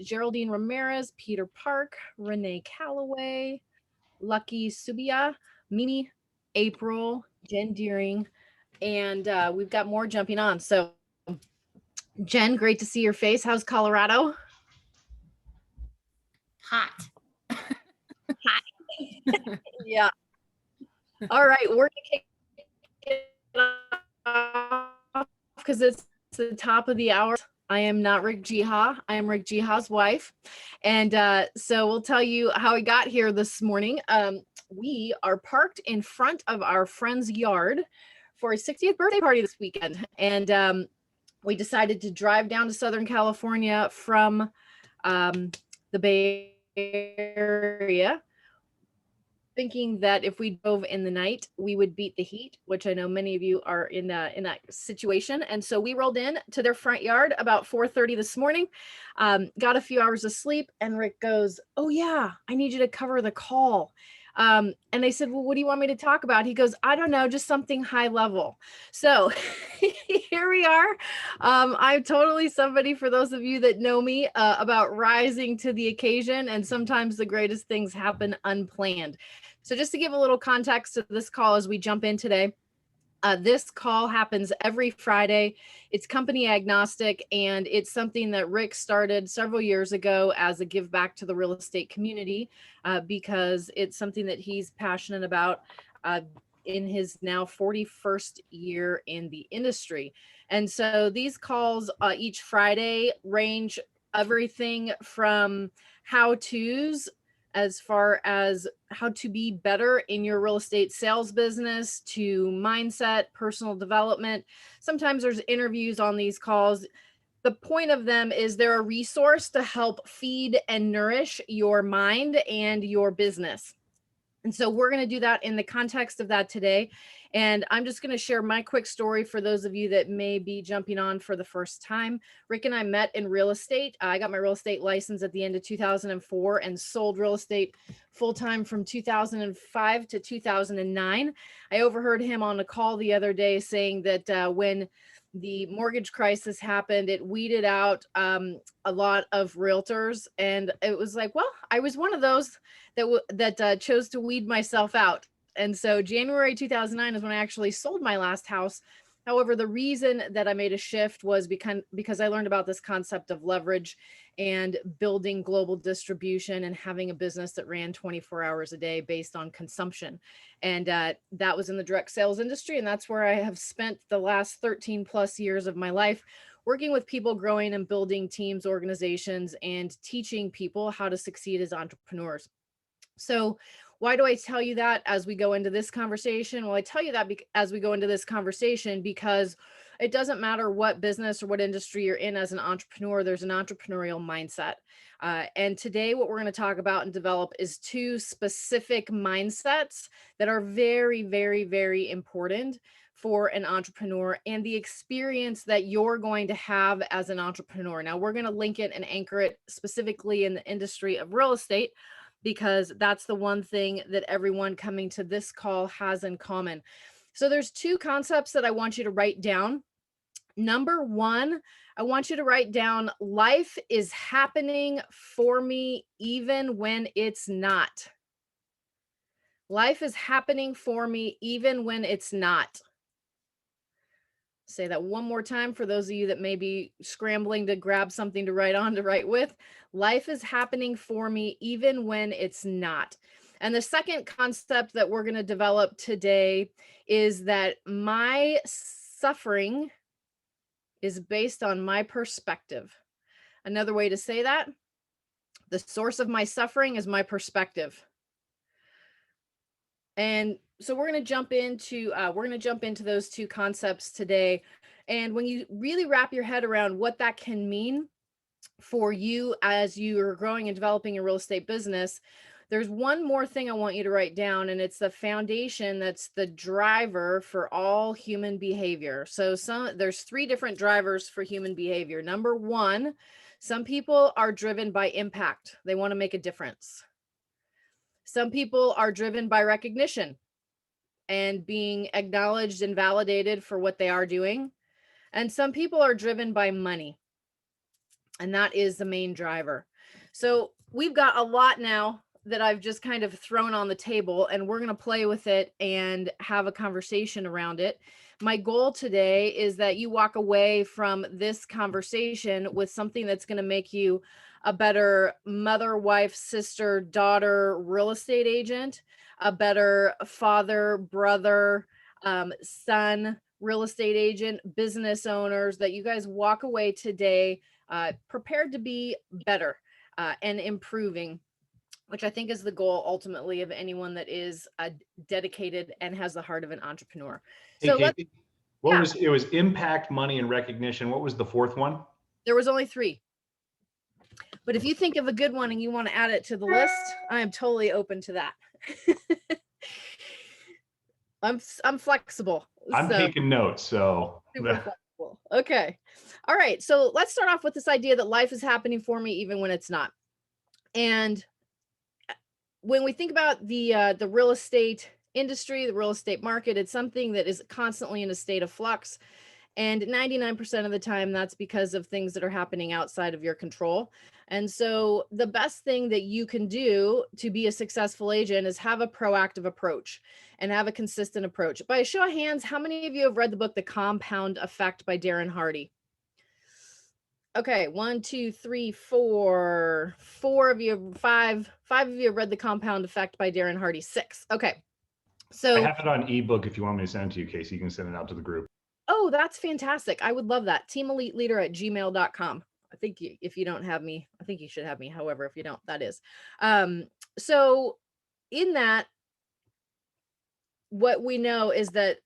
Geraldine Ramirez, Peter Park, Renee Calloway, Lucky Subia, Mimi, April, Jen Deering, and we've got more jumping on. So, Jen, great to see your face. How's Colorado? Hot. Hot. Yeah. All right, we're gonna kick it off because it's the top of the hour. I am not Rick Jiha. I am Rick Jiha's wife. And so we'll tell you how we got here this morning. We are parked in front of our friend's yard for a 60th birthday party this weekend. And we decided to drive down to Southern California from the Bay Area, thinking that if we drove in the night, we would beat the heat, which I know many of you are in that situation. And so we rolled in to their front yard about 4:30 this morning, got a few hours of sleep, and Rick goes, "Oh yeah, I need you to cover the call." And I said, "Well, what do you want me to talk about?" He goes, "I don't know, just something high level." So here we are. I'm totally somebody, for those of you that know me, about rising to the occasion, and sometimes the greatest things happen unplanned. So just to give a little context to this call as we jump in today, this call happens every Friday. It's company agnostic, and it's something that Rick started several years ago as a give back to the real estate community, because it's something that he's passionate about in his now 41st year in the industry. And so these calls each Friday range everything from how-tos, as far as how to be better in your real estate sales business, to mindset, personal development. Sometimes there's interviews on these calls. The point of them is they're a resource to help feed and nourish your mind and your business. And so we're going to do that in the context of that today. And I'm just going to share my quick story for those of you that may be jumping on for the first time. Rick and I met in real estate. I got my real estate license at the end of 2004 and sold real estate full-time from 2005 to 2009. I overheard him on a call the other day saying that when the mortgage crisis happened, it weeded out a lot of realtors. And it was like, well, I was one of those that chose to weed myself out. And so January 2009 is when I actually sold my last house. However, the reason that I made a shift was because I learned about this concept of leverage and building global distribution and having a business that ran 24 hours a day based on consumption. And that was in the direct sales industry. And that's where I have spent the last 13 plus years of my life, working with people, growing and building teams, organizations, and teaching people how to succeed as entrepreneurs. So why do I tell you that as we go into this conversation? Well, I tell you that as we go into this conversation because it doesn't matter what business or what industry you're in as an entrepreneur, there's an entrepreneurial mindset. And today what we're going to talk about and develop is two specific mindsets that are very, very, very important for an entrepreneur and the experience that you're going to have as an entrepreneur. Now, we're going to link it and anchor it specifically in the industry of real estate, because that's the one thing that everyone coming to this call has in common. So there's two concepts that I want you to write down. Number one, I want you to write down, life is happening for me even when it's not. Life is happening for me even when it's not. Say that one more time for those of you that may be scrambling to grab something to write with. Life is happening for me even when it's not. And the second concept that we're going to develop today is that my suffering is based on my perspective. Another way to say that, the source of my suffering is my perspective. And so we're going to jump into those two concepts today. And when you really wrap your head around what that can mean for you as you are growing and developing your real estate business, there's one more thing I want you to write down, and it's the foundation that's the driver for all human behavior. So there's three different drivers for human behavior. Number one, some people are driven by impact. They want to make a difference. Some people are driven by recognition and being acknowledged and validated for what they are doing. And some people are driven by money, and that is the main driver. So we've got a lot now that I've just kind of thrown on the table, and we're going to play with it and have a conversation around it. My goal today is that you walk away from this conversation with something that's going to make you a better mother, wife, sister, daughter, real estate agent, a better father, brother, son, real estate agent, business owners, that you guys walk away today prepared to be better and improving, which I think is the goal ultimately of anyone that is dedicated and has the heart of an entrepreneur. Hey, So Casey, it was impact, money, and recognition. What was the fourth one? There was only 3. But if you think of a good one and you want to add it to the list, I am totally open to that. I'm flexible. I'm taking notes, so. Super flexible. Okay. All right. So let's start off with this idea that life is happening for me even when it's not. And when we think about the real estate industry, the real estate market, it's something that is constantly in a state of flux. And 99% of the time, that's because of things that are happening outside of your control. And so the best thing that you can do to be a successful agent is have a proactive approach and have a consistent approach. By a show of hands, how many of you have read the book, The Compound Effect by Darren Hardy? Okay, 1, 2, 3, 4. 4 of you, 5 of you have read The Compound Effect by Darren Hardy. 6. Okay. So I have it on ebook if you want me to send it to you, Casey. You can send it out to the group. Oh, that's fantastic. I would love that. teameliteleader@gmail.com. I think if you don't have me, I think you should have me. However, if you don't, that is. So in that, what we know is that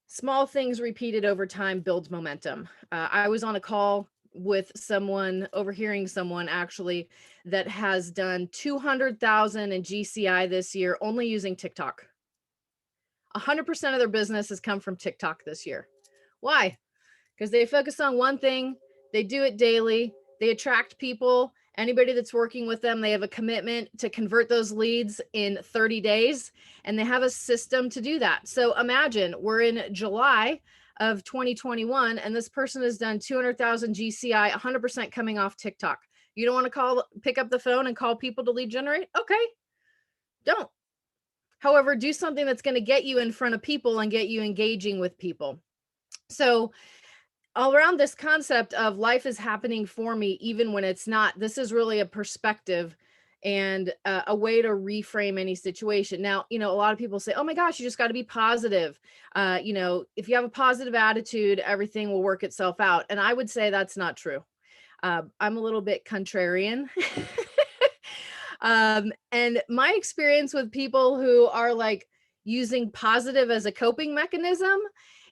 small things repeated over time builds momentum. I was on a call with someone, overhearing someone actually, that has done 200,000 in GCI this year only using TikTok. 100% of their business has come from TikTok this year. Why? Because they focus on one thing, they do it daily, they attract people, anybody that's working with them, they have a commitment to convert those leads in 30 days, and they have a system to do that. So imagine we're in July of 2021, and this person has done 200,000 GCI, 100% coming off TikTok. You don't want to pick up the phone and call people to lead generate? Okay, don't. However, do something that's going to get you in front of people and get you engaging with people. So all around this concept of life is happening for me even when it's not, this is really a perspective and a way to reframe any situation. Now, a lot of people say, oh my gosh, you just got to be positive. If you have a positive attitude, everything will work itself out. And I would say that's not true. I'm a little bit contrarian. And my experience with people who are like using positive as a coping mechanism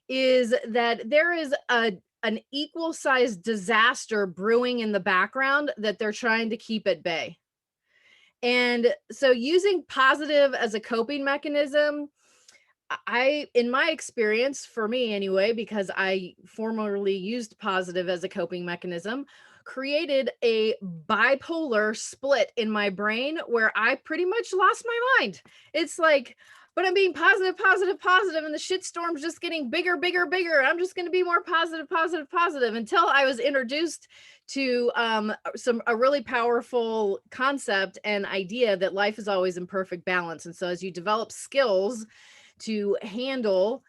is that there is an equal sized disaster brewing in the background that they're trying to keep at bay. And so using positive as a coping mechanism, in my experience, for me anyway, because I formerly used positive as a coping mechanism, created a bipolar split in my brain where I pretty much lost my mind. It's like, but I'm being positive, and the shitstorm's just getting bigger. I'm just going to be more positive until I was introduced to a really powerful concept and idea that life is always in perfect balance. And so as you develop skills to handle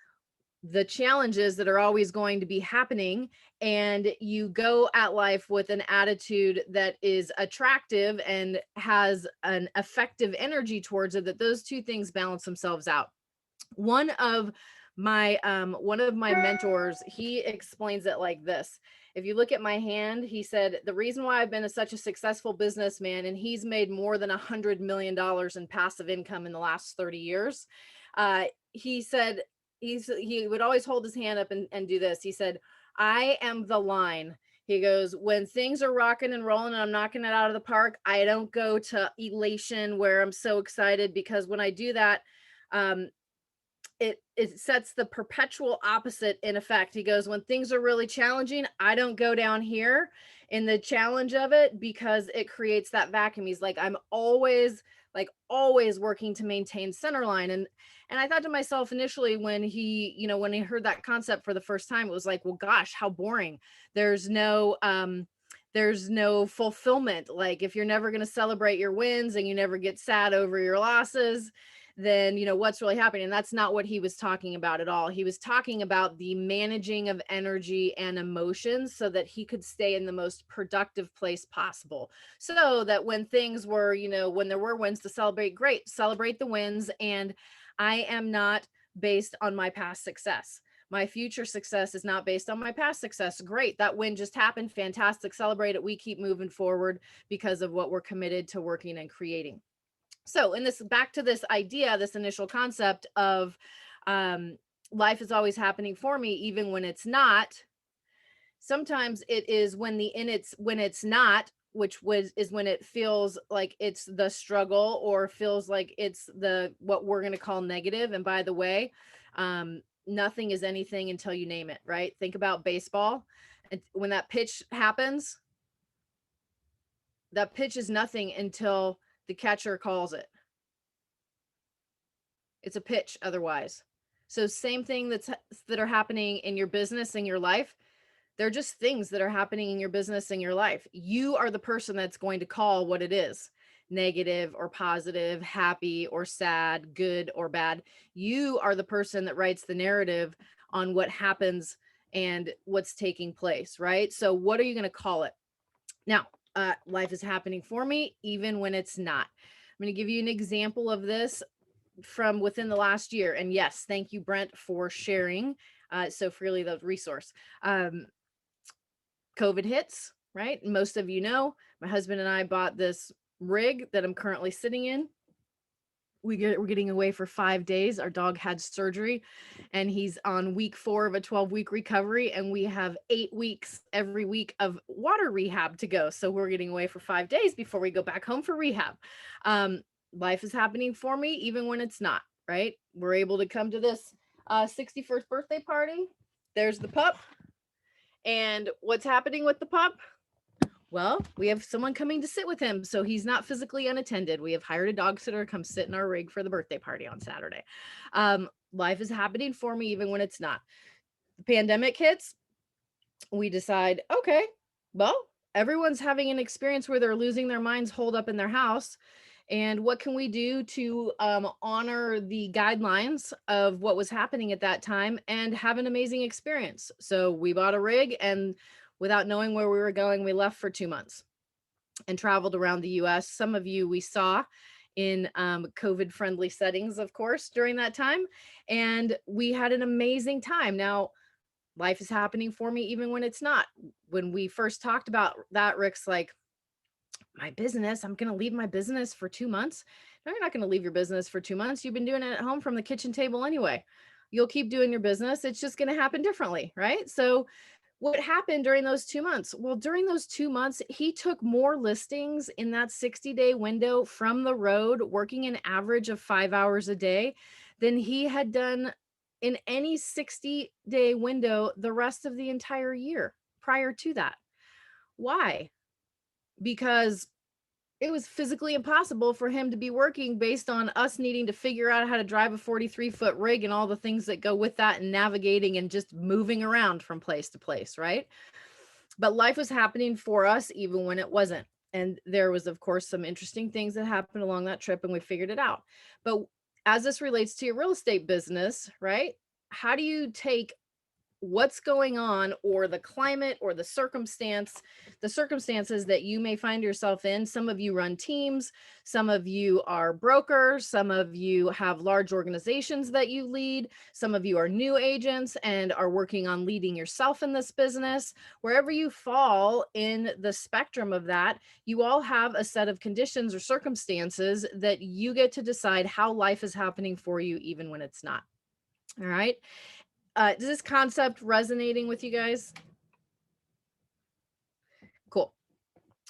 the challenges that are always going to be happening, and you go at life with an attitude that is attractive and has an effective energy towards it, that those two things balance themselves out. One of my mentors, he explains it like this. If you look at my hand, he said, the reason why I've been such a successful businessman, and he's made more than $100 million in passive income in the last 30 years. He said, he would always hold his hand up and do this. He said, I am the line. He goes, when things are rocking and rolling and I'm knocking it out of the park, I don't go to elation where I'm so excited, because when I do that, it sets the perpetual opposite in effect. He goes, when things are really challenging, I don't go down here in the challenge of it, because it creates that vacuum. He's like, I'm always like always working to maintain center line. And I thought to myself initially when when he heard that concept for the first time, it was like, well, gosh, how boring. There's no there's no fulfillment. Like if you're never going to celebrate your wins and you never get sad over your losses, then what's really happening. And that's not what he was talking about at all. He was talking about the managing of energy and emotions so that he could stay in the most productive place possible, so that when things were, when there were wins to celebrate, great, celebrate the wins. And I am not based on my past success. My future success is not based on my past success. Great, that win just happened, fantastic, celebrate it. We keep moving forward because of what we're committed to working and creating. So in this, back to this idea, this initial concept of life is always happening for me even when it's not. Sometimes it is when it's not, which is when it feels like it's the struggle or feels like it's the what we're going to call negative. And by the way, nothing is anything until you name it, right? Think about baseball. And when that pitch happens, that pitch is nothing until the catcher calls it. It's a pitch otherwise. So same thing that are happening in your business and your life. They're just things that are happening in your business and your life. You are the person that's going to call what it is, negative or positive, happy or sad, good or bad. You are the person that writes the narrative on what happens and what's taking place, right? So what are you going to call it? Now, life is happening for me, even when it's not. I'm going to give you an example of this from within the last year. And yes, thank you, Brent, for sharing so freely the resource. COVID hits, right? Most of you know, my husband and I bought this rig that I'm currently sitting in. We're getting away for 5 days. Our dog had surgery and he's on week 4 of a 12-week recovery. And we have 8 weeks every week of water rehab to go. So we're getting away for 5 days before we go back home for rehab. Life is happening for me, even when it's not, right? We're able to come to this 61st birthday party. There's the pup. And what's happening with the pup? Well, we have someone coming to sit with him, so he's not physically unattended. We have hired a dog sitter to come sit in our rig for the birthday party on Saturday. Life is happening for me even when it's not. The pandemic hits. We decide, okay, well, everyone's having an experience where they're losing their minds holed up in their house. And what can we do to honor the guidelines of what was happening at that time and have an amazing experience? So we bought a rig, and without knowing where we were going, we left for 2 months and traveled around the US. Some of you we saw in COVID-friendly settings, of course, during that time. And we had an amazing time. Now, life is happening for me even when it's not. When we first talked about that, Rick's like, my business, I'm going to leave my business for 2 months. No, you're not going to leave your business for 2 months. You've been doing it at home from the kitchen table anyway. You'll keep doing your business. It's just going to happen differently, right? So what happened during those 2 months? Well, during those 2 months, he took more listings in that 60-day window from the road, working an average of 5 hours a day than he had done in any 60-day window the rest of the entire year prior to that. Why? Because it was physically impossible for him to be working based on us needing to figure out how to drive a 43-foot rig and all the things that go with that, and navigating and just moving around from place to place, right? But life was happening for us even when it wasn't. And there was, of course, some interesting things that happened along that trip, and we figured it out. But as this relates to your real estate business, right? How do you take what's going on, or the climate, or the circumstances that you may find yourself in? Some of you run teams, some of you are brokers, some of you have large organizations that you lead, some of you are new agents and are working on leading yourself in this business. Wherever you fall in the spectrum of that, you all have a set of conditions or circumstances that you get to decide how life is happening for you even when it's not. All right. Does this concept resonating with you guys? Cool.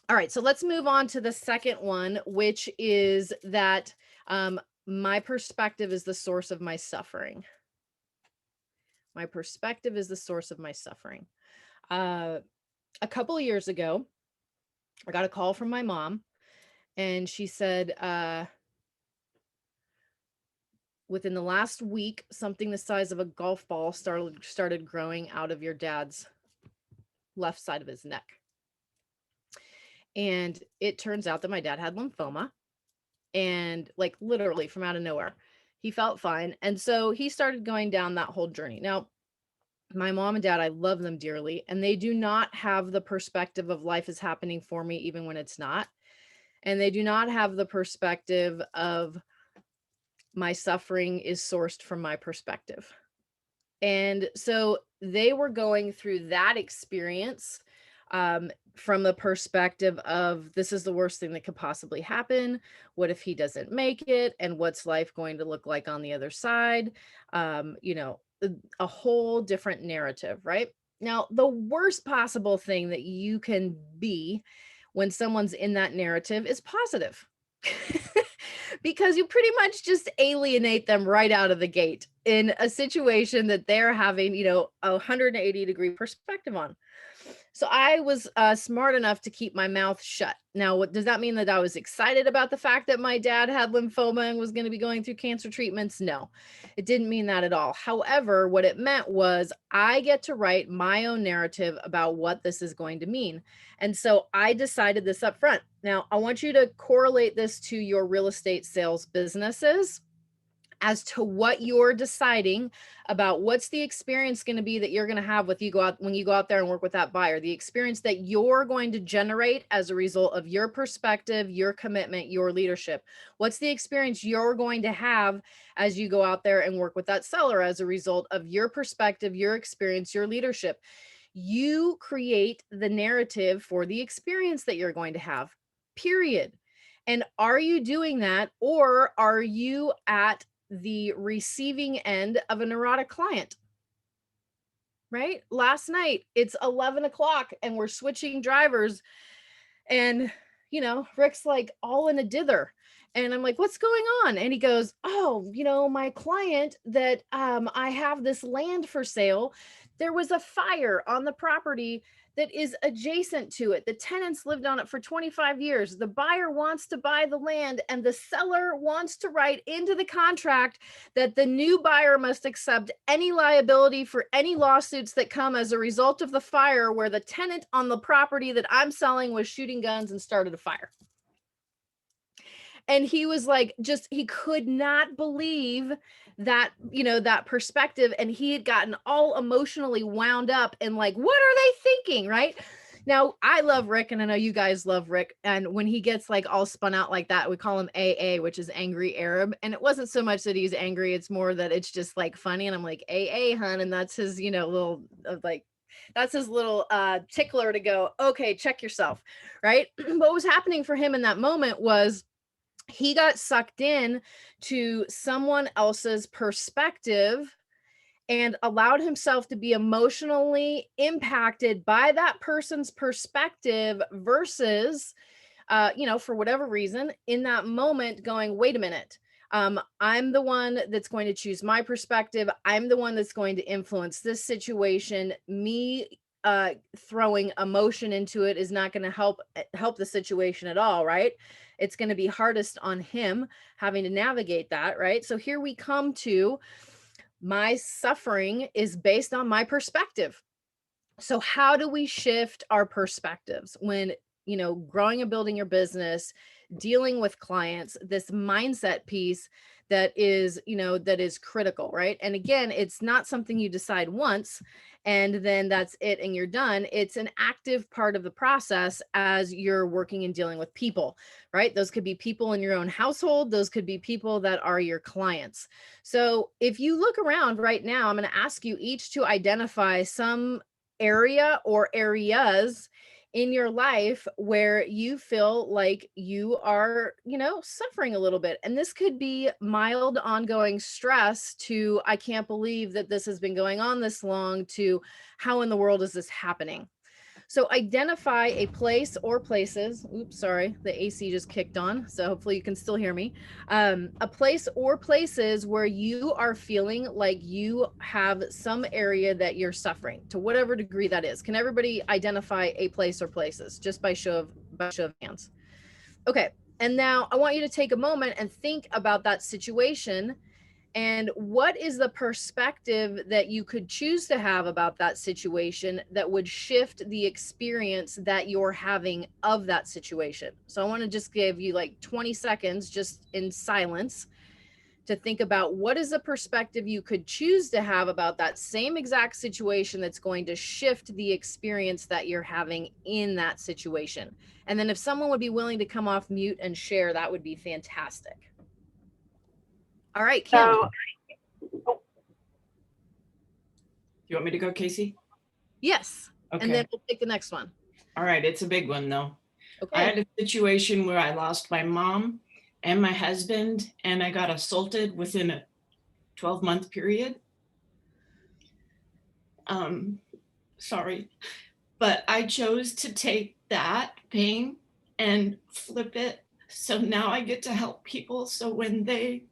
All right, so let's move on to the second one, which is that my perspective is the source of my suffering. My perspective is the source of my suffering. A couple of years ago, I got a call from my mom, and she said, within the last week, something the size of a golf ball started growing out of your dad's left side of his neck. And it turns out that my dad had lymphoma, and like literally from out of nowhere, he felt fine. And so he started going down that whole journey. Now, my mom and dad, I love them dearly, and they do not have the perspective of life is happening for me even when it's not. And they do not have the perspective of my suffering is sourced from my perspective. And so they were going through that experience from the perspective of this is the worst thing that could possibly happen. What if he doesn't make it? And what's life going to look like on the other side? You know, a whole different narrative, right? Now, the worst possible thing that you can be when someone's in that narrative is positive. Because you pretty much just alienate them right out of the gate in a situation that they're having, you know, a 180-degree perspective on. So I was smart enough to keep my mouth shut. Now, what does that mean? That I was excited about the fact that my dad had lymphoma and was going to be going through cancer treatments? No, it didn't mean that at all. However, what it meant was I get to write my own narrative about what this is going to mean. And so I decided this up front. Now, I want you to correlate this to your real estate sales businesses as to what you're deciding about what's the experience going to be that you're going to have with you go out when you go out there and work with that buyer, the experience that you're going to generate as a result of your perspective, your commitment, your leadership. What's the experience you're going to have as you go out there and work with that seller as a result of your perspective, your experience, your leadership? You create the narrative for the experience that you're going to have, period. And are you doing that, or are you at the receiving end of a neurotic client? Right? Last night, it's 11 o'clock and we're switching drivers. And, you know, Rick's like all in a dither. And I'm like, what's going on? And he goes, oh, you know, my client that I have this land for sale, there was a fire on the property that is adjacent to it. The tenants lived on it for 25 years. The buyer wants to buy the land, and the seller wants to write into the contract that the new buyer must accept any liability for any lawsuits that come as a result of the fire where the tenant on the property that I'm selling was shooting guns and started a fire. And he was like, just, he could not believe that, you know, that perspective. And he had gotten all emotionally wound up and like, what are they thinking? Right now, I love Rick, and I know you guys love Rick. And when he gets like all spun out like that, we call him AA, which is angry Arab. And it wasn't so much that he's angry, it's more that it's just like funny. And I'm like, AA, hun. And that's his, you know, little like, that's his little tickler to go, okay, check yourself. Right. What was happening for him in that moment was he got sucked in to someone else's perspective and allowed himself to be emotionally impacted by that person's perspective versus, you know, for whatever reason in that moment going, wait a minute. I'm the one that's going to choose my perspective. I'm the one that's going to influence this situation. Me throwing emotion into it is not going to help the situation at all, right? It's going to be hardest on him having to navigate that, right? So here we come to my suffering is based on my perspective. So how do we shift our perspectives when, you know, growing and building your business, dealing with clients, this mindset piece that is, you know, that is critical, right? And again, it's not something you decide once and then that's it and you're done. It's an active part of the process as you're working and dealing with people, right? Those could be people in your own household. Those could be people that are your clients. So if you look around right now, I'm going to ask you each to identify some area or areas in your life where you feel like you are, you know, suffering a little bit. And this could be mild ongoing stress to, I can't believe that this has been going on this long, to how in the world is this happening? So identify a place or places. Oops, sorry, the AC just kicked on. So hopefully you can still hear me. A place or places where you are feeling like you have some area that you're suffering, to whatever degree that is. Can everybody identify a place or places just by show of hands? Okay. And now I want you to take a moment and think about that situation And what is the perspective that you could choose to have about that situation that would shift the experience that you're having of that situation? So I want to just give you like 20 seconds just in silence to think about what is the perspective you could choose to have about that same exact situation that's going to shift the experience that you're having in that situation. And then if someone would be willing to come off mute and share, that would be fantastic. All right, Kim. So, You want me to go, Casey? Yes. Okay. And then we'll take the next one. All right. It's a big one, though. I Okay. had a situation where I lost my mom and my husband, and I got assaulted within a 12-month period. Sorry, but I chose to take that pain and flip it. So now I get to help people. So when they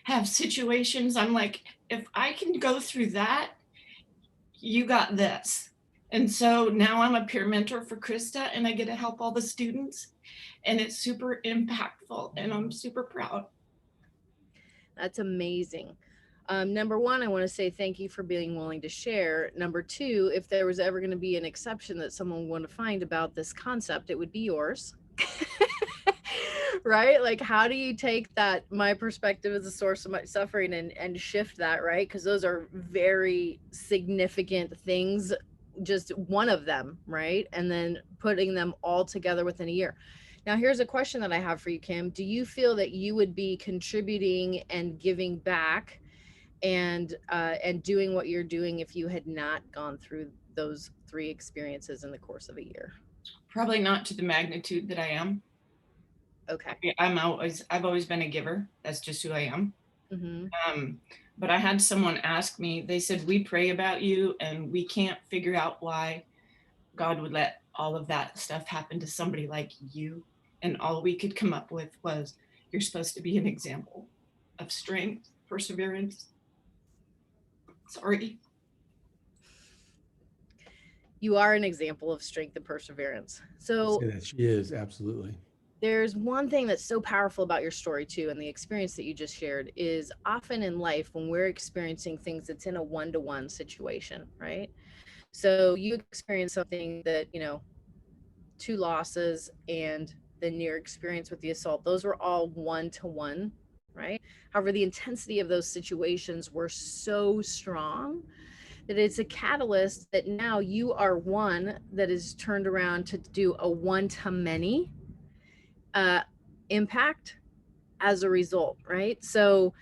have situations, I'm like, if I can go through that, you got this. And so now I'm a peer mentor for Krista, and I get to help all the students, and it's super impactful, and I'm super proud. That's amazing. Number one, I want to say thank you for being willing to share. Number two, if there was ever going to be an exception that someone would want to find about this concept, it would be yours. Right? Like, how do you take that, my perspective as a source of my suffering, and shift that, right? Because those are very significant things, just one of them, right? And then putting them all together within a year. Now, here's a question that I have for you, Kim. Do you feel that you would be contributing and giving back and doing what you're doing if you had not gone through those 3 experiences in the course of a year? Probably not to the magnitude that I am. Okay. I've always been a giver. That's just who I am. Mm-hmm. But I had someone ask me, they said, we pray about you and we can't figure out why God would let all of that stuff happen to somebody like you. And all we could come up with was, you're supposed to be an example of strength, perseverance. Sorry. You are an example of strength and perseverance. So Say that she is, absolutely. there's one thing that's so powerful about your story too, and the experience that you just shared, is often in life when we're experiencing things, it's in a one-to-one situation, right? So you experience something that, 2 losses and then your experience with the assault, those were all one-to-one, right? However, the intensity of those situations were so strong that it's a catalyst that now you are one that is turned around to do a one-to-many impact as a result, right? So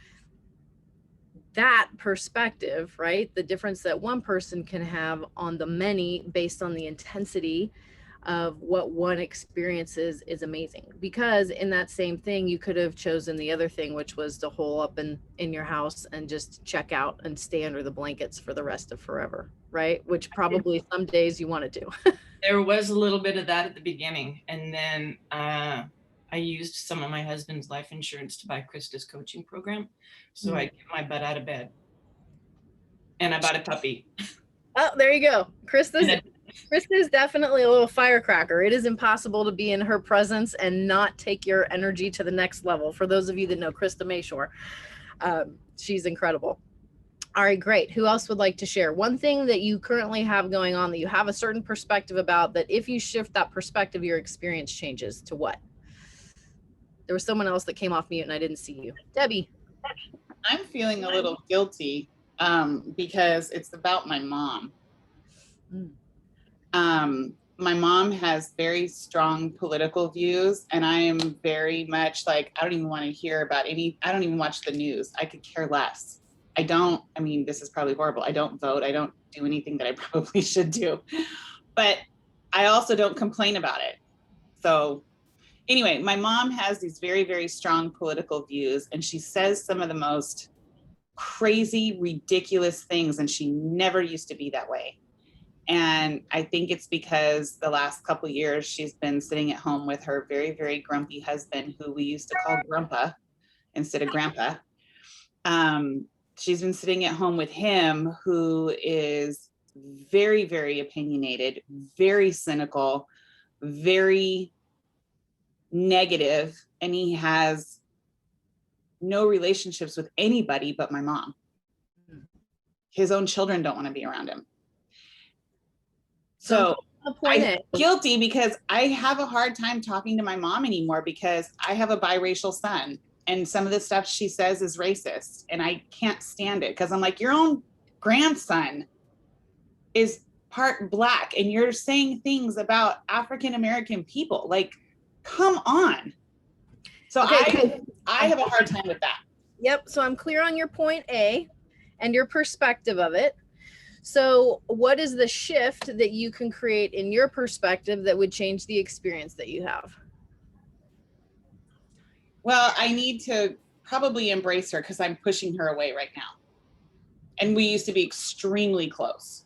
that perspective, right? The difference that one person can have on the many based on the intensity of what one experiences is amazing. Because in that same thing, you could have chosen the other thing, which was to hole up in your house and just check out and stay under the blankets for the rest of forever, right? Which probably some days you want to do. There was a little bit of that at the beginning. And then I used some of my husband's life insurance to buy Krista's coaching program. So I get my butt out of bed. And I bought a puppy. Oh, there you go. Krista is definitely a little firecracker. It is impossible to be in her presence and not take your energy to the next level. For those of you that know Krista Mayshore, she's incredible. All right, great. Who else would like to share? One thing that you currently have going on that you have a certain perspective about, that if you shift that perspective, your experience changes to what? There was someone else that came off mute and I didn't see you. Debbie. I'm feeling a little guilty because it's about my mom. My mom has very strong political views, and I am very much like, I don't even want to hear about I don't even watch the news. I could care less. This is probably horrible. I don't vote. I don't do anything that I probably should do, but I also don't complain about it. So anyway, my mom has these very, very strong political views, and she says some of the most crazy, ridiculous things, and she never used to be that way. And I think it's because the last couple of years she's been sitting at home with her very, very grumpy husband, who we used to call Grandpa instead of Grandpa. She's been sitting at home with him, who is very, very opinionated, very cynical, very negative, and he has no relationships with anybody but my mom. His own children don't want to be around him. So the point I'm guilty because I have a hard time talking to my mom anymore because I have a biracial son and some of the stuff she says is racist and I can't stand it because I'm like, your own grandson is part Black and you're saying things about African-American people. Like, come on. So Okay. I have a hard time with that. Yep. So I'm clear on your point A and your perspective of it. So what is the shift that you can create in your perspective that would change the experience that you have? Well, I need to probably embrace her because I'm pushing her away right now. And we used to be extremely close.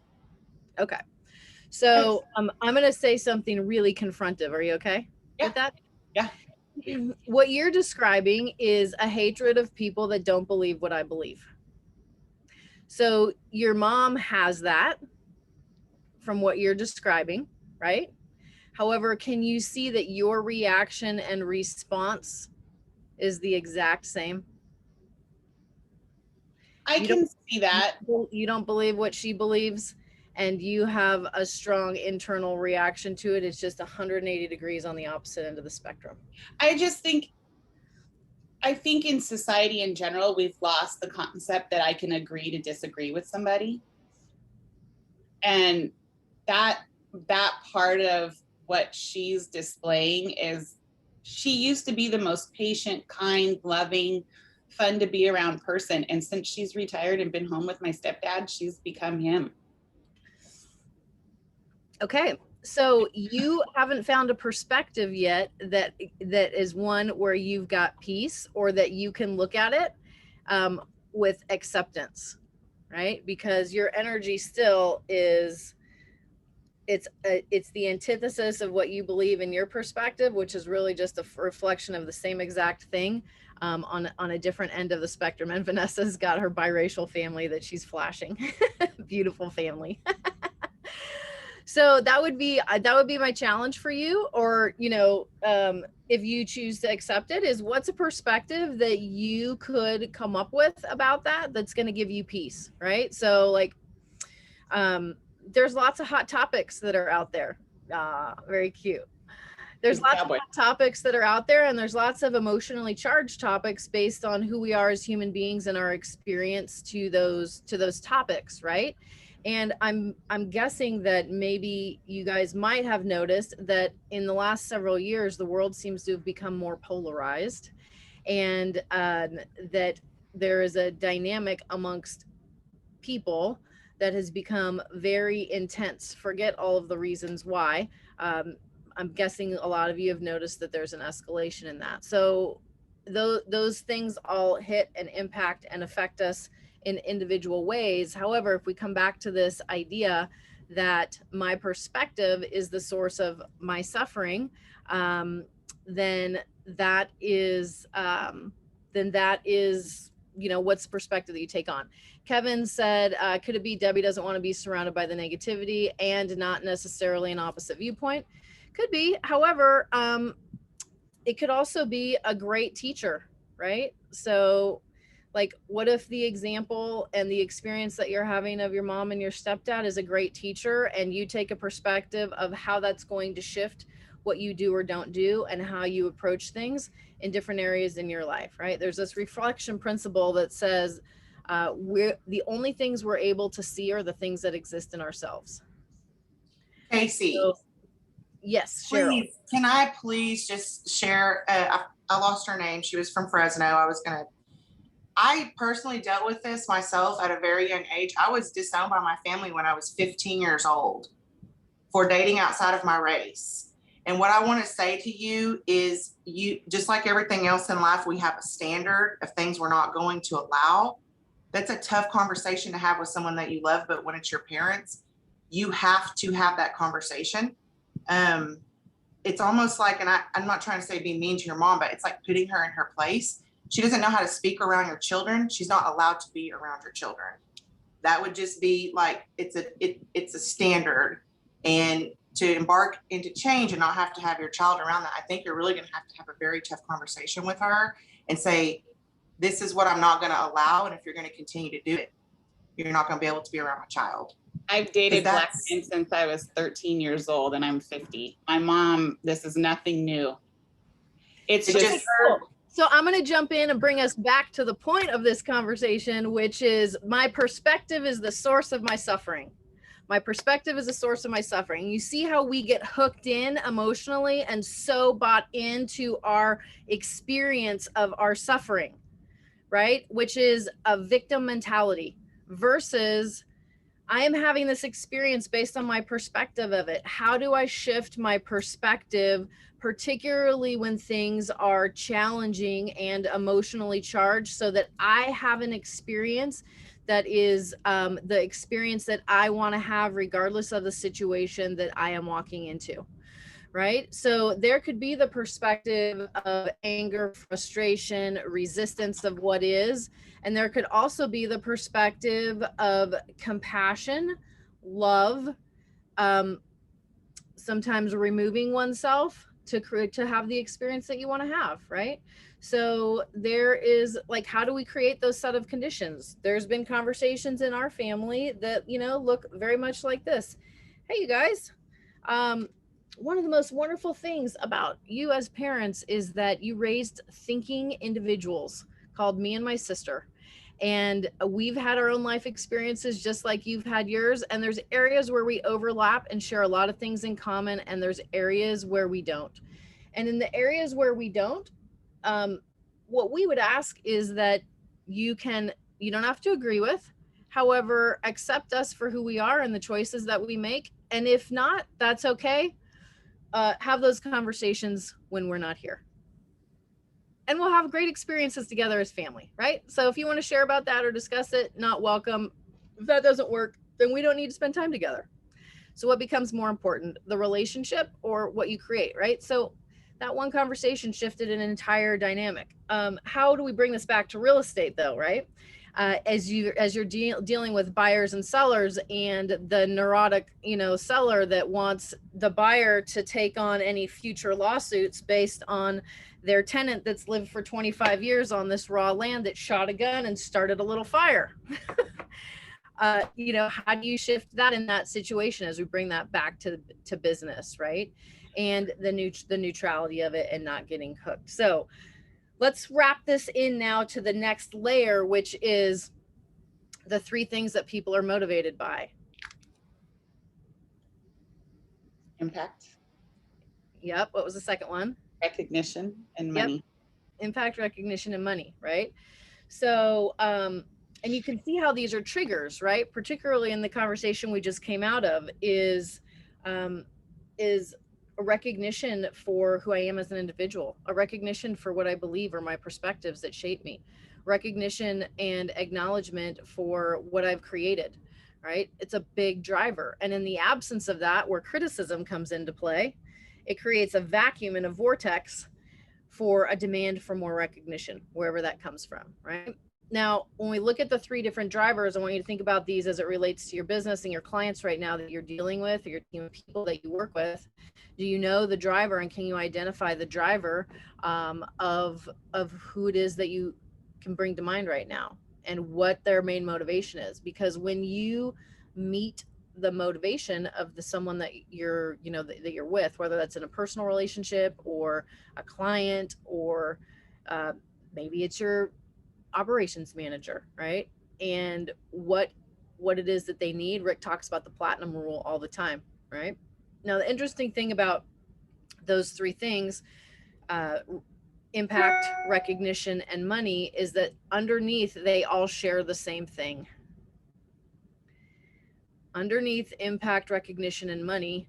Okay. So I'm going to say something really confrontive. Are you okay with that? Yeah. What you're describing is a hatred of people that don't believe what I believe. So your mom has that from what you're describing, right? However, can you see that your reaction and response is the exact same? I can see that. You don't believe what she believes, and you have a strong internal reaction to it. It's just 180 degrees on the opposite end of the spectrum. I think in society in general, we've lost the concept that I can agree to disagree with somebody. And that part of what she's displaying is she used to be the most patient, kind, loving, fun to be around person. And since she's retired and been home with my stepdad, she's become him. Okay. So you haven't found a perspective yet that is one where you've got peace or that you can look at it with acceptance, right? Because your energy still is, it's the antithesis of what you believe in your perspective, which is really just a reflection of the same exact thing on a different end of the spectrum. And Vanessa's got her biracial family that she's flashing. Beautiful family. So that would be my challenge for you, or, you know, if you choose to accept it, is what's a perspective that you could come up with about that that's going to give you peace, right? So like, there's lots of hot topics that are out there. Very cute. There's lots of hot topics that are out there, and there's lots of emotionally charged topics based on who we are as human beings and our experience to those topics, right? And I'm guessing that maybe you guys might have noticed that in the last several years, the world seems to have become more polarized, and that there is a dynamic amongst people that has become very intense. Forget all of the reasons why. I'm guessing a lot of you have noticed that there's an escalation in that. So those things all hit and impact and affect us in individual ways. However, if we come back to this idea that my perspective is the source of my suffering, then that is, you know, what's the perspective that you take on? Kevin said, could it be Debbie doesn't want to be surrounded by the negativity and not necessarily an opposite viewpoint? Could be. However, it could also be a great teacher, right? So like, what if the example and the experience that you're having of your mom and your stepdad is a great teacher, and you take a perspective of how that's going to shift what you do or don't do and how you approach things in different areas in your life, right? There's this reflection principle that says the only things we're able to see are the things that exist in ourselves. Casey. So, yes, Cheryl. Please, can I please just share? I lost her name. She was from Fresno. I personally dealt with this myself at a very young age. I was disowned by my family when I was 15 years old for dating outside of my race. And what I want to say to you is, you, just like everything else in life, we have a standard of things we're not going to allow. That's a tough conversation to have with someone that you love, but when it's your parents, you have to have that conversation. It's almost like, and I'm not trying to say be mean to your mom, but it's like putting her in her place. She doesn't know how to speak around your children. She's not allowed to be around your children. That would just be like, it's a standard. And to embark into change and not have to have your child around that, I think you're really going to have a very tough conversation with her and say, this is what I'm not going to allow. And if you're going to continue to do it, you're not going to be able to be around my child. I've dated black That's- men since I was 13 years old and I'm 50. My mom, this is nothing new. It's It just, just- So I'm going to jump in and bring us back to the point of this conversation, which is my perspective is the source of my suffering. My perspective is the source of my suffering. You see how we get hooked in emotionally and so bought into our experience of our suffering, right? Which is a victim mentality versus I am having this experience based on my perspective of it. How do I shift my perspective, particularly when things are challenging and emotionally charged, so that I have an experience that is the experience that I want to have regardless of the situation that I am walking into, right? So there could be the perspective of anger, frustration, resistance of what is, and there could also be the perspective of compassion, love, sometimes removing oneself to have the experience that you want to have, right? So there is like, how do we create those set of conditions? There's been conversations in our family that, you know, look very much like this. Hey, you guys, one of the most wonderful things about you as parents is that you raised thinking individuals called me and my sister. And we've had our own life experiences just like you've had yours. And there's areas where we overlap and share a lot of things in common. And there's areas where we don't. And in the areas where we don't, what we would ask is that you don't have to agree with, however, accept us for who we are and the choices that we make. And if not, that's okay. Have those conversations when we're not here. And we'll have great experiences together as family, right? So if you want to share about that or discuss it, not welcome. If that doesn't work, then we don't need to spend time together. So what becomes more important, the relationship or what you create, right? So that one conversation shifted an entire dynamic. How do we bring this back to real estate though, right? As you're dealing with buyers and sellers, and the neurotic, seller that wants the buyer to take on any future lawsuits based on their tenant that's lived for 25 years on this raw land that shot a gun and started a little fire. How do you shift that in that situation as we bring that back to business, right? And the neutrality of it and not getting hooked. So let's wrap this in now to the next layer, which is the 3 things that people are motivated by. impact, Yep. What was the second one? recognition, and money. Impact, recognition, and money, right? So, and you can see how these are triggers, right? Particularly in the conversation we just came out of is a recognition for who I am as an individual, a recognition for what I believe or my perspectives that shape me, recognition and acknowledgement for what I've created, right? It's a big driver. And in the absence of that, where criticism comes into play, it creates a vacuum and a vortex for a demand for more recognition, wherever that comes from, right? Now, when we look at the 3 different drivers, I want you to think about these as it relates to your business and your clients right now that you're dealing with, or your team of people that you work with. Do you know the driver, and can you identify the driver of who it is that you can bring to mind right now and what their main motivation is? Because when you meet the motivation of someone that you're with, whether that's in a personal relationship or a client, or maybe it's your operations manager, right? And what it is that they need. Rick talks about the platinum rule all the time, right? Now, the interesting thing about those 3 things, impact, recognition, and money, is that underneath they all share the same thing. Underneath impact, recognition, and money,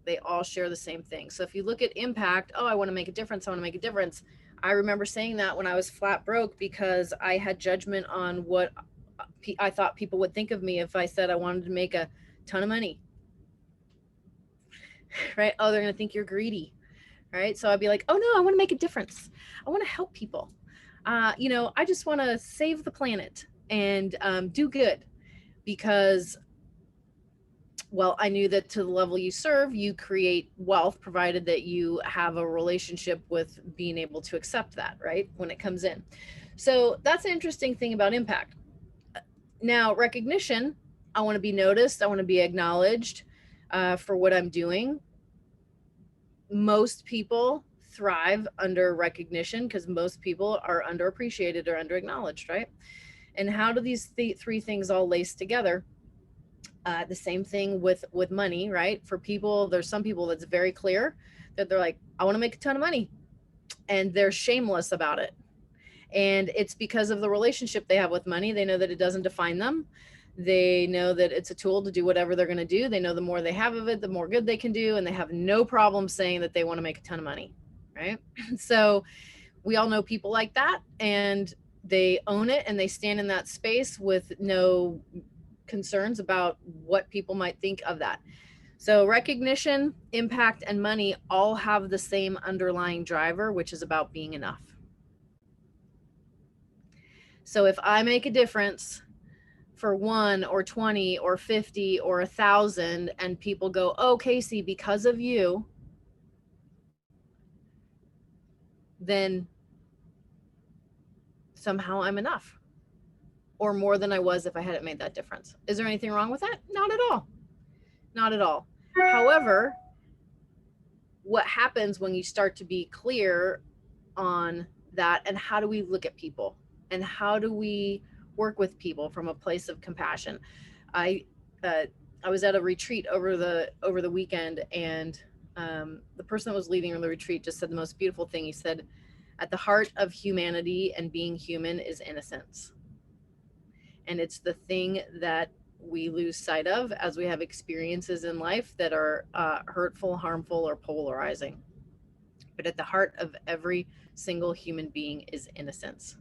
they all share the same thing. So if you look at impact, I want to make a difference. I remember saying that when I was flat broke, because I had judgment on what I thought people would think of me if I said I wanted to make a ton of money, right? Oh, they're going to think you're greedy, right? So I'd be like, oh no, I want to make a difference. I want to help people. I just want to save the planet and do good, because I knew that to the level you serve, you create wealth, provided that you have a relationship with being able to accept that, right? When it comes in. So that's an interesting thing about impact. Now, recognition, I want to be noticed. I want to be acknowledged for what I'm doing. Most people thrive under recognition because most people are underappreciated or underacknowledged, right? And how do these three things all lace together? The same thing with money, right? For people, there's some people that's very clear that they're like, I want to make a ton of money, and they're shameless about it. And it's because of the relationship they have with money. They know that it doesn't define them. They know that it's a tool to do whatever they're going to do. They know the more they have of it, the more good they can do. And they have no problem saying that they want to make a ton of money, right? So we all know people like that, and they own it and they stand in that space with no concerns about what people might think of that. So recognition, impact, and money all have the same underlying driver, which is about being enough. So if I make a difference for 1 or 20 or 50 or 1,000, and people go, oh, Casey, because of you, then somehow I'm enough, or more than I was if I hadn't made that difference. Is there anything wrong with that? Not at all. Not at all. However, what happens when you start to be clear on that, and how do we look at people, and how do we work with people from a place of compassion? I was at a retreat over the weekend, and the person that was leading the retreat just said the most beautiful thing. He said, at the heart of humanity and being human is innocence. And it's the thing that we lose sight of as we have experiences in life that are hurtful, harmful, or polarizing. But at the heart of every single human being is innocence.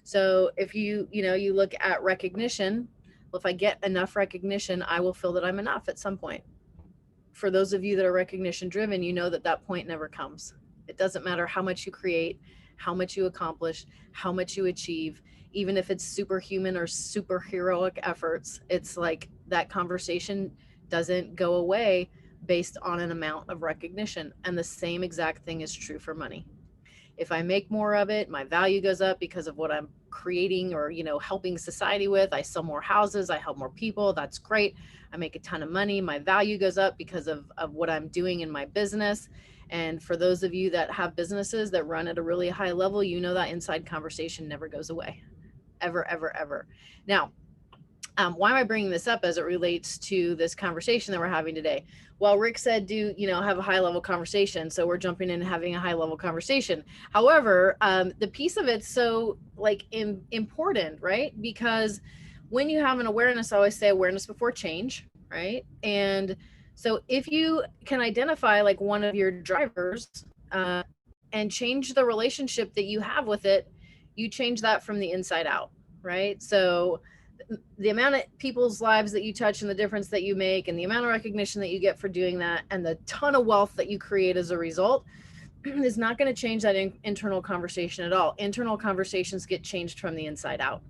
So if you look at recognition, well, if I get enough recognition, I will feel that I'm enough at some point. For those of you that are recognition driven, you know that that point never comes. It doesn't matter how much you create, how much you accomplish, how much you achieve, even if it's superhuman or super heroic efforts. It's like that conversation doesn't go away based on an amount of recognition. And the same exact thing is true for money. If I make more of it, my value goes up because of what I'm creating or, helping society with. I sell more houses, I help more people. That's great. I make a ton of money. My value goes up because of what I'm doing in my business. And for those of you that have businesses that run at a really high level, that inside conversation never goes away. Ever, ever, ever. Now, why am I bringing this up as it relates to this conversation that we're having today? Well, Rick said, have a high level conversation. So we're jumping in and having a high level conversation. However, the piece of it's so important, right? Because when you have an awareness, I always say awareness before change, right? And so if you can identify one of your drivers and change the relationship that you have with it, you change that from the inside out, right? So the amount of people's lives that you touch and the difference that you make and the amount of recognition that you get for doing that and the ton of wealth that you create as a result is not going to change that internal conversation at all. Internal conversations get changed from the inside out.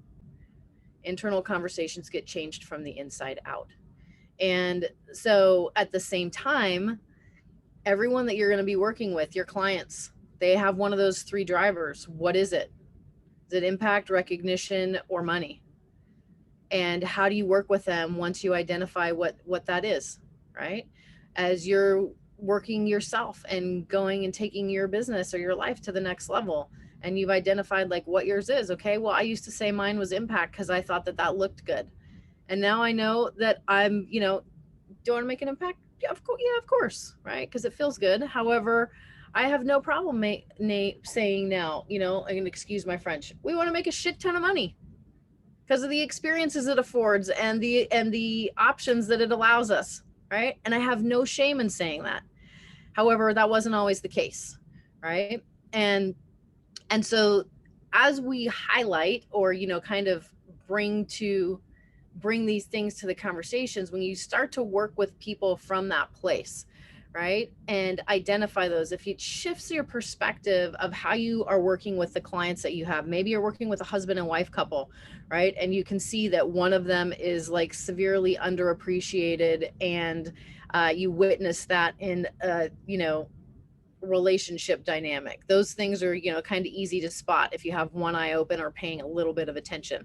Internal conversations get changed from the inside out. And so at the same time, everyone that you're going to be working with, your clients, they have one of those three drivers. What is it? Is it impact, recognition, or money? And how do you work with them once you identify what that is, right? As you're working yourself and going and taking your business or your life to the next level, and you've identified what yours is. Okay, well, I used to say mine was impact because I thought that looked good. And now I know that I'm, do I want to make an impact? Yeah, of course, right? Because it feels good. However, I have no problem saying now, I can excuse my French, we want to make a shit ton of money because of the experiences it affords and the options that it allows us, right? And I have no shame in saying that. However, that wasn't always the case, right? And so as we highlight or, kind of bring these things to the conversations, when you start to work with people from that place, right, and identify those, if it shifts your perspective of how you are working with the clients that you have, maybe you're working with a husband and wife couple, right, and you can see that one of them is severely underappreciated, and you witness that in relationship dynamic. Those things are, you know, kind of easy to spot if you have one eye open or paying a little bit of attention,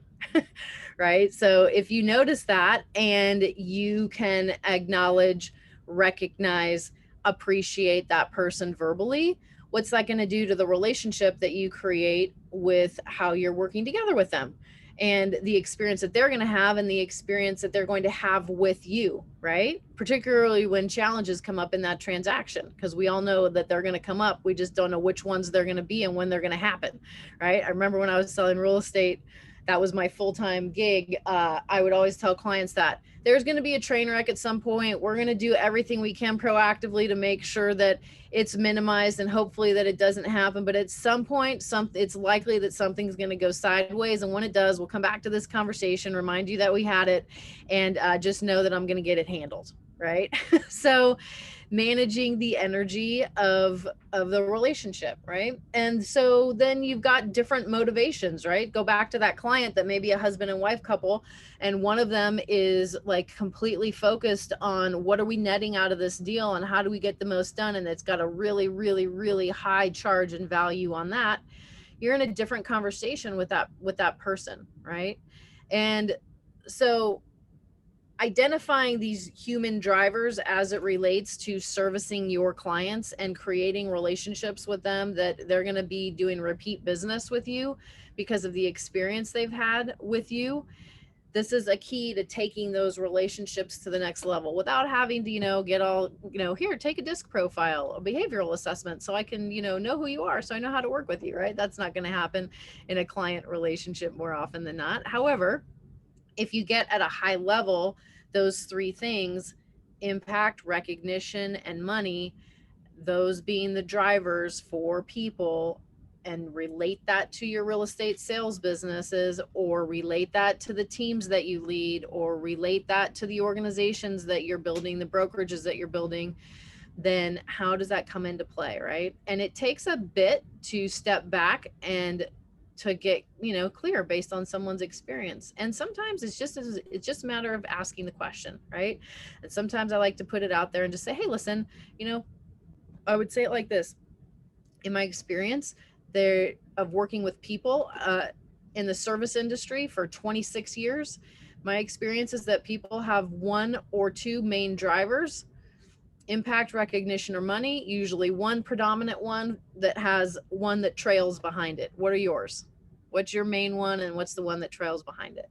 right? So if you notice that and you can acknowledge, recognize, appreciate that person verbally, what's that going to do to the relationship that you create with how you're working together with them? And the experience that they're going to have and the experience that they're going to have with you, right? Particularly when challenges come up in that transaction, because we all know that they're going to come up. We just don't know which ones they're going to be and when they're going to happen, right? I remember when I was selling real estate, that was my full-time gig. I would always tell clients that there's going to be a train wreck at some point. We're going to do everything we can proactively to make sure that it's minimized and hopefully that it doesn't happen. But at some point, it's likely that something's going to go sideways. And when it does, we'll come back to this conversation, remind you that we had it, and just know that I'm going to get it handled, right? So managing the energy of the relationship, right? And so then you've got different motivations, right? Go back to that client that may be a husband and wife couple, and one of them is like completely focused on what are we netting out of this deal and how do we get the most done, and it's got a really, really, really high charge and value on that. You're in a different conversation with that person, right? And so identifying these human drivers as it relates to servicing your clients and creating relationships with them that they're going to be doing repeat business with you because of the experience they've had with you. This is a key to taking those relationships to the next level without having to, you know, get all, you know, here, take a DISC profile, a behavioral assessment so I can, you know who you are, so I know how to work with you, right? That's not going to happen in a client relationship more often than not. However, if you get at a high level, those three things, impact, recognition, and money, those being the drivers for people, and relate that to your real estate sales businesses, or relate that to the teams that you lead, or relate that to the organizations that you're building, the brokerages that you're building, then how does that come into play, right? And it takes a bit to step back and to get, you know, clear based on someone's experience. And sometimes it's just a matter of asking the question, right? And sometimes I like to put it out there and just say, hey, listen, you know, I would say it like this. In my experience there of working with people in the service industry for 26 years, my experience is that people have one or two main drivers: impact, recognition, or money, usually one predominant one that has one that trails behind it. What are yours? What's your main one, and what's the one that trails behind it?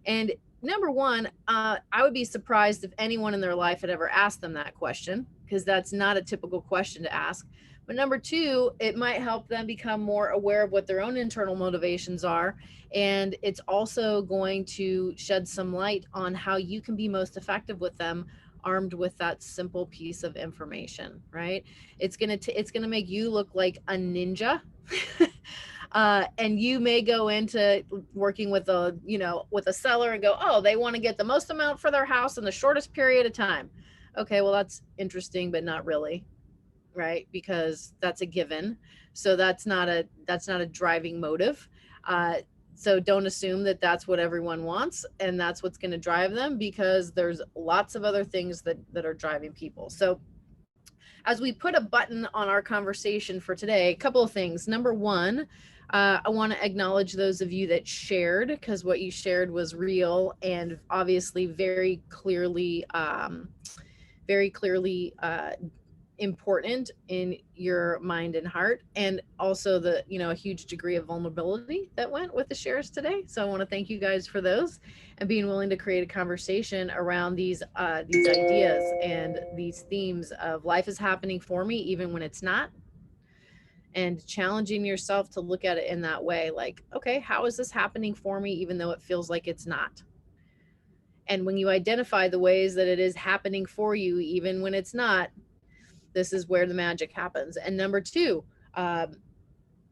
And number one, I would be surprised if anyone in their life had ever asked them that question, because that's not a typical question to ask. But number two, it might help them become more aware of what their own internal motivations are. And it's also going to shed some light on how you can be most effective with them, armed with that simple piece of information, right? It's gonna make you look like a ninja. And you may go into working with a seller and go, oh, they want to get the most amount for their house in the shortest period of time. Okay, well, that's interesting, but not really, right? Because that's a given. So that's not a driving motive. So don't assume that that's what everyone wants and that's what's going to drive them, because there's lots of other things that are driving people. So as we put a button on our conversation for today, a couple of things. Number one, I want to acknowledge those of you that shared, because what you shared was real and obviously very clearly important in your mind and heart, and also a huge degree of vulnerability that went with the shares today. So I want to thank you guys for those and being willing to create a conversation around these ideas and these themes of life is happening for me even when it's not, and challenging yourself to look at it in that way. Like, okay, how is this happening for me even though it feels like it's not? And when you identify the ways that it is happening for you even when it's not, this is where the magic happens. And number two,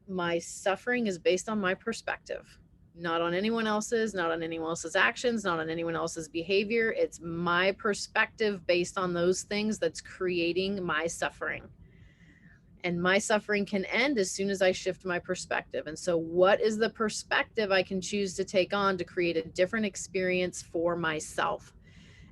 my suffering is based on my perspective, not on anyone else's, not on anyone else's actions, not on anyone else's behavior. It's my perspective based on those things that's creating my suffering. And my suffering can end as soon as I shift my perspective. And so what is the perspective I can choose to take on to create a different experience for myself?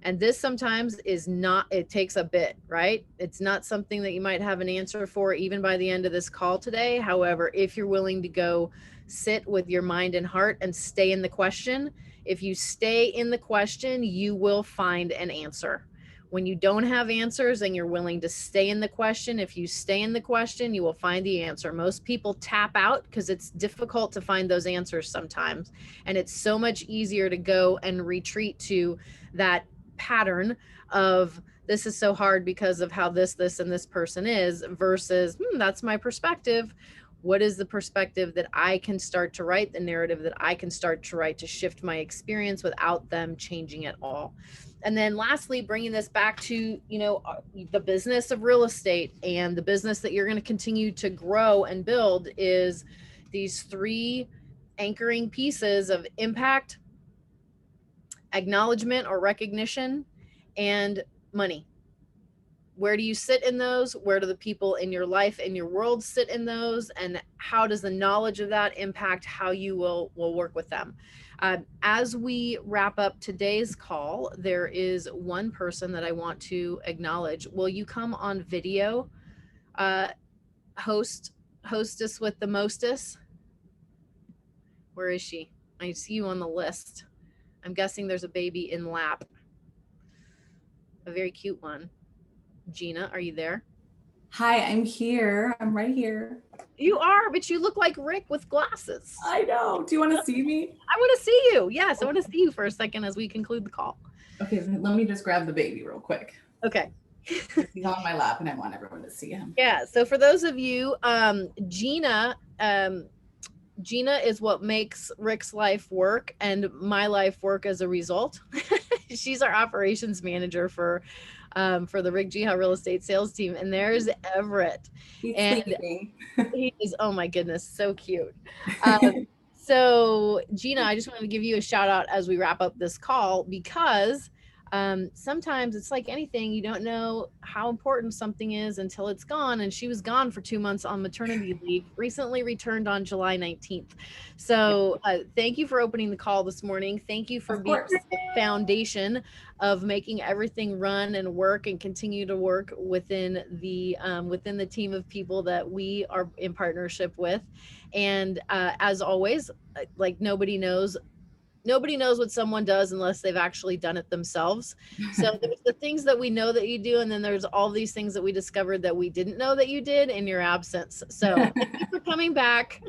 And this sometimes is not, it takes a bit, right? It's not something that you might have an answer for even by the end of this call today. However, if you're willing to go sit with your mind and heart and stay in the question, if you stay in the question, you will find an answer. When you don't have answers and you're willing to stay in the question, if you stay in the question, you will find the answer. Most people tap out because it's difficult to find those answers sometimes. And it's so much easier to go and retreat to that pattern of this is so hard because of how this, and this person is versus that's my perspective. What is the perspective that I can start to write, the narrative that I can start to write to shift my experience without them changing at all? And then lastly, bringing this back to, the business of real estate and the business that you're going to continue to grow and build is these 3 anchoring pieces of impact, acknowledgement or recognition, and money. Where do you sit in those? Where do the people in your life, in your world sit in those? And how does the knowledge of that impact how you will work with them? As we wrap up today's call, there is one person that I want to acknowledge. Will you come on video? Hostess with the mostess? Where is she? I see you on the list. I'm guessing there's a baby in lap. A very cute one. Gina, are you there? Hi, I'm here. I'm right here. You are, but you look like Rick with glasses. I know. Do you want to see me? I want to see you. Yes, I want to see you for a second as we conclude the call. Okay, let me just grab the baby real quick. Okay. He's on my lap and I want everyone to see him. Yeah, so for those of you, Gina is what makes Rick's life work and my life work as a result. She's our operations manager for the Rick Jiha real estate sales team. And there's Everett. He's And sleeping. he is, oh my goodness, so cute. So Gina, I just wanted to give you a shout out as we wrap up this call because sometimes it's like anything, you don't know how important something is until it's gone. And she was gone for 2 months on maternity leave, recently returned on July 19th. So thank you for opening the call this morning. Thank you for being the foundation of making everything run and work and continue to work within the team of people that we are in partnership with. And as always, like nobody knows what someone does unless they've actually done it themselves. So there's the things that we know that you do, and then there's all these things that we discovered that we didn't know that you did in your absence. So thank you for coming back.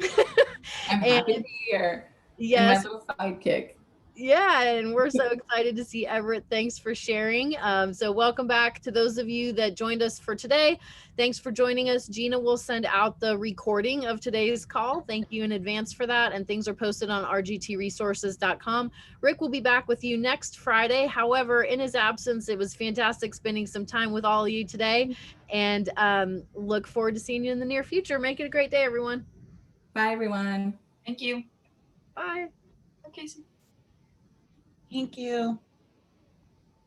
I'm happy to be here. Yes. And my little sidekick. Yeah, and we're so excited to see Everett. Thanks for sharing. So welcome back to those of you that joined us for today. Thanks for joining us. Gina will send out the recording of today's call. Thank you in advance for that. And things are posted on rgtresources.com. Rick will be back with you next Friday. However, in his absence, it was fantastic spending some time with all of you today, and look forward to seeing you in the near future. Make it a great day, everyone. Bye, everyone. Thank you. Bye. Okay. Thank you.